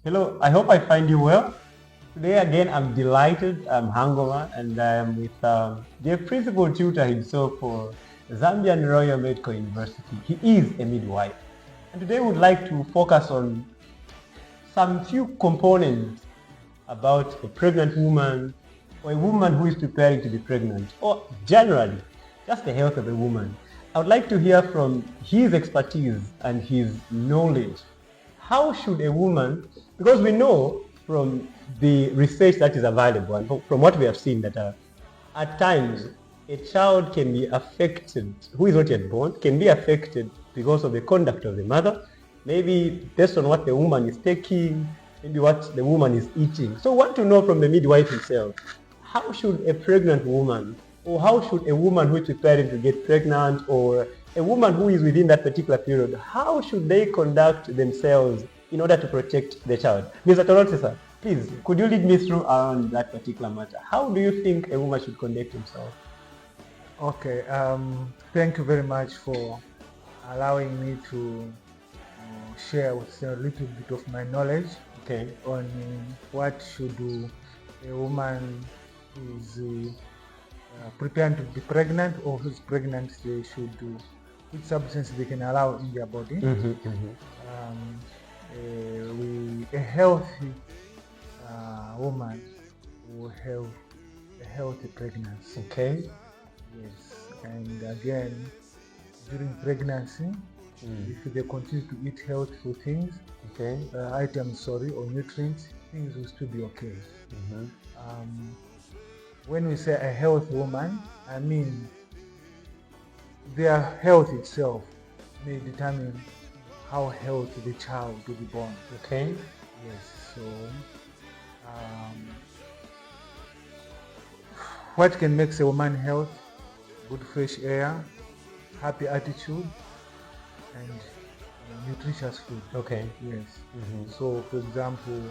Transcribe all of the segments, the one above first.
Hello, I hope I find you well. Today again, I'm delighted. I'm Hangoma and I'm with the principal tutor himself for Zambian Royal Medical University. He is a midwife. And today we would like to focus on some few components about a pregnant woman or a woman who is preparing to be pregnant, or generally, just the health of a woman. I would like to hear from his expertise and his knowledge. How should a woman, because we know from the research that is available and from what we have seen that at times a child can be affected, who is not yet born, can be affected because of the conduct of the mother, maybe based on what the woman is taking, maybe what the woman is eating. So I want to know from the midwife himself, how should a pregnant woman, or how should a woman who is preparing to get pregnant, or a woman who is within that particular period, how should they conduct themselves in order to protect the child? Mr. Toronto, sir, please, could you lead me through around that particular matter? How do you think a woman should conduct herself? Okay, thank you very much for allowing me to share with a little bit of my knowledge on what should do a woman who is preparing to be pregnant or who's pregnant, they should do, which substance they can allow in their body. A healthy woman will have a healthy pregnancy. Okay. Yes, and again, during pregnancy, if they continue to eat healthful things, items, or nutrients, things will still be okay. When we say a healthy woman, I mean their health itself may determine how healthy the child will be born. Okay. Yes, so what can make a woman healthy? Good fresh air, happy attitude, and nutritious food. Okay. Yes. So, for example,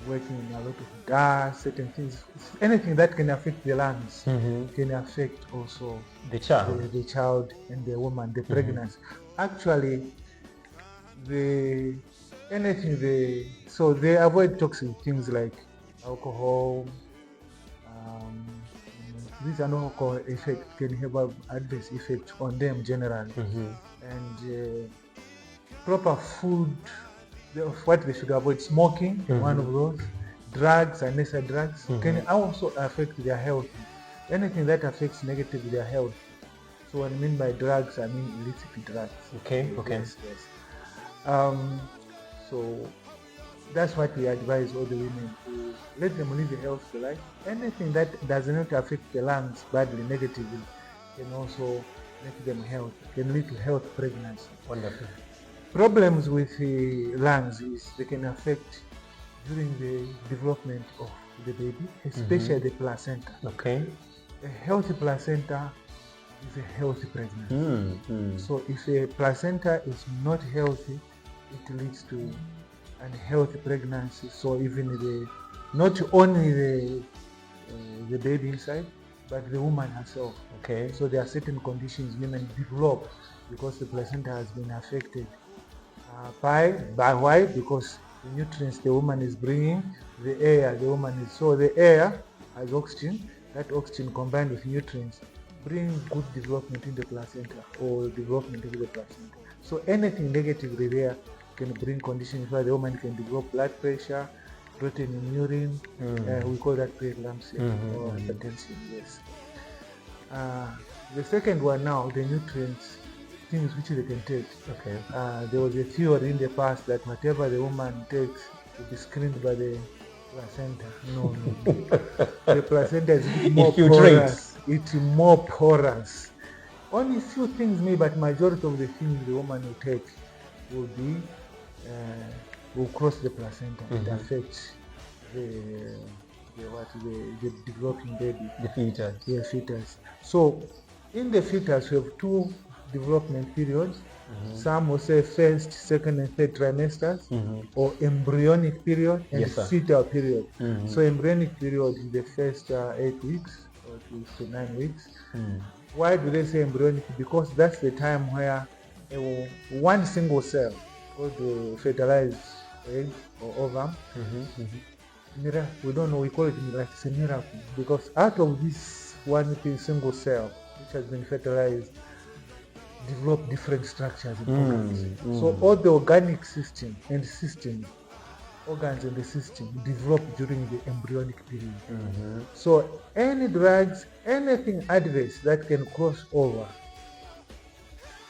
working in a lot of gas, certain things, anything that can affect the lungs can affect also the child, the child and the woman, the pregnancy. Actually, they avoid toxic things like alcohol. These alcohol effects can have an adverse effect on them generally. And proper food, what they should avoid, smoking, one of those, drugs, unnecessary drugs, can also affect their health. Anything that affects negatively their health. So what I mean by drugs, I mean illicit drugs. Okay. Yes. So that's what we advise all the women to let them live a healthy life. Anything that does not affect the lungs badly, negatively, can also make them healthy, can lead to health pregnancy. Wonderful. Problems with the lungs is they can affect during the development of the baby, especially the placenta. Okay. A healthy placenta is a healthy pregnancy. So if a placenta is not healthy, it leads to unhealthy pregnancy. So even not only the baby inside, but the woman herself. Okay. So there are certain conditions women develop because the placenta has been affected. By why? Because the nutrients the woman is bringing, the air the woman is. So the air has oxygen. That oxygen combined with nutrients bring good development in the placenta or development of the placenta. So anything negatively there can bring conditions where the woman can develop blood pressure, protein in urine. We call that preeclampsia or hypertension. Yes. The second one now, the nutrients, things which they can take. Okay. There was a theory in the past that whatever the woman takes will be screened by the placenta. No. The placenta is more porous. It's more porous. Only few things maybe, but majority of the things the woman will take will cross the placenta and affect the developing baby. The fetus. The fetus. So in the fetus we have two development periods. Some will say first, second, and third trimesters, or embryonic period and fetal period. So embryonic period is the first 8 weeks or to 9 weeks. Why do they say embryonic? Because that's the time where one single cell called the fertilized egg or ovum. We don't know, we call it like it's a miracle, because out of this one single cell which has been fertilized, develop different structures and organs. So all the organic system and systems, organs and the system develop during the embryonic period. So any drugs, anything adverse that can cross over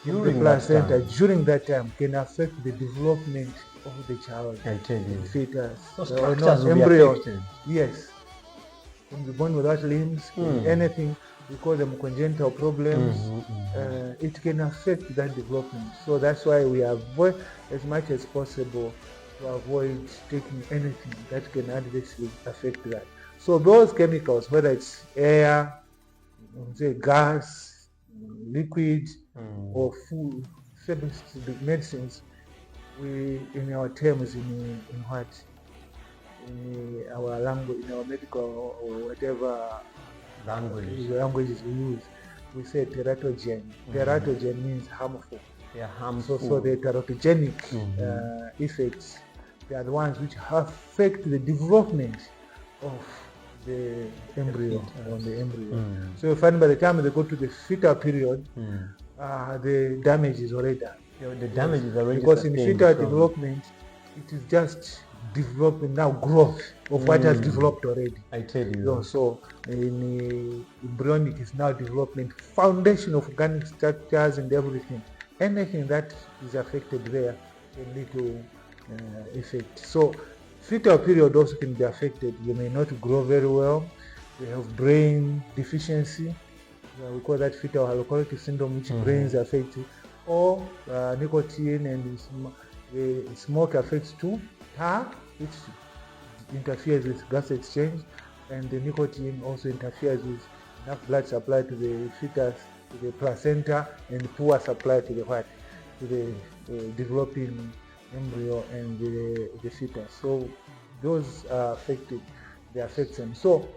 during the placenta during that time can affect the development of the child, the fetus, or not embryo. Yes, can be born without limbs, anything. We call them congenital problems. It can affect that development. So that's why we avoid as much as possible to avoid taking anything that can adversely affect that. So those chemicals, whether it's air, say gas, liquid, or food, medicines, we, in our terms, in what, in our language, in our medical or whatever languages we use, we say teratogen. Teratogen means harmful. They are harmful. So the teratogenic effects, they are the ones which affect the development of the embryo, So you find by the time they go to the fetal period, the damage is already done. The damage is already because in fetal development, it is just development now, growth of what has developed already. I tell you. So in embryonic is now development, foundation of organic structures and everything. Anything that is affected there can lead to effect. So fetal period also can be affected. You may not grow very well. You have brain deficiency. We call that fetal alcoholic syndrome, which brains affected. Or nicotine and smoke affects too. Tar, which interferes with gas exchange, and the nicotine also interferes with enough blood supply to the fetus, to the placenta, and poor supply to the what, to the developing embryo and the fetus. So those are affected, they affect them. So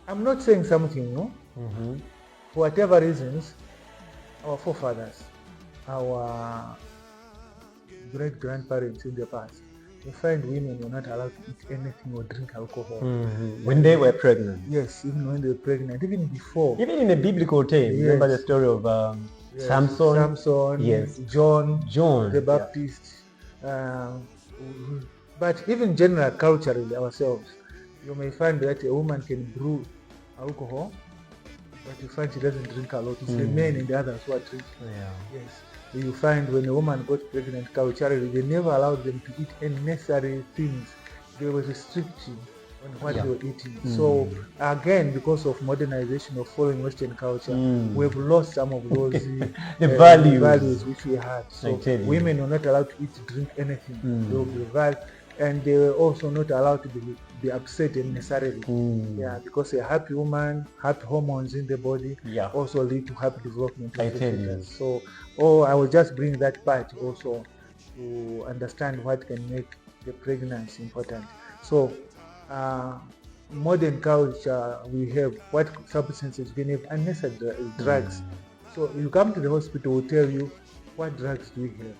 I'm not saying something, no? For whatever reasons, our forefathers, our great-grandparents in the past, you find women were not allowed to eat anything or drink alcohol. When they were pregnant. Yes, even when they were pregnant, even before. Even in the biblical time, remember the story of Samson, yes, John the Baptist. But even general culturally ourselves, you may find that a woman can brew alcohol, but you find she doesn't drink a lot. It's the men and the others who are drinking. Yes. You find when a woman got pregnant culturally, they never allowed them to eat unnecessary things. There was restriction on what they were eating. So again, because of modernization of following Western culture, we've lost some of those the values which we had. So women were not allowed to eat, drink anything. They were deprived, and they were also not allowed to be upset unnecessarily. Because a happy woman, happy hormones in the body also lead to happy development of the fetus. So, I will just bring that part also to understand what can make the pregnancy important. So, modern culture, we have what substances we have, unnecessary drugs. So you come to the hospital, we'll tell you what drugs do we have,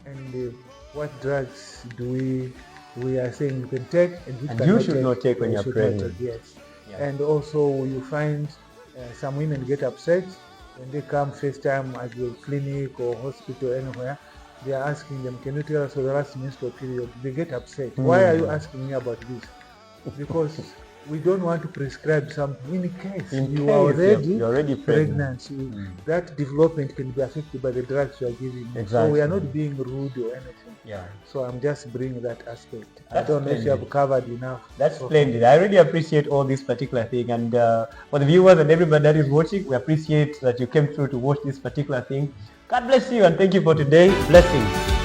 and what drugs do we are saying you can take, and which you should not take when you're pregnant. Yes. And also you find some women get upset when they come first time at your clinic or hospital anywhere. They are asking them, can you tell us for the last menstrual period? They get upset. Why are you asking me about this? Because we don't want to prescribe something in case you are already pregnant. That development can be affected by the drugs you are giving. So we are not being rude or anything. So I'm just bringing that aspect. I don't know if you have covered enough. That's splendid. I really appreciate all this particular thing, and for the viewers and everybody that is watching, we appreciate that you came through to watch this particular thing. God bless you, and thank you for today. Blessings.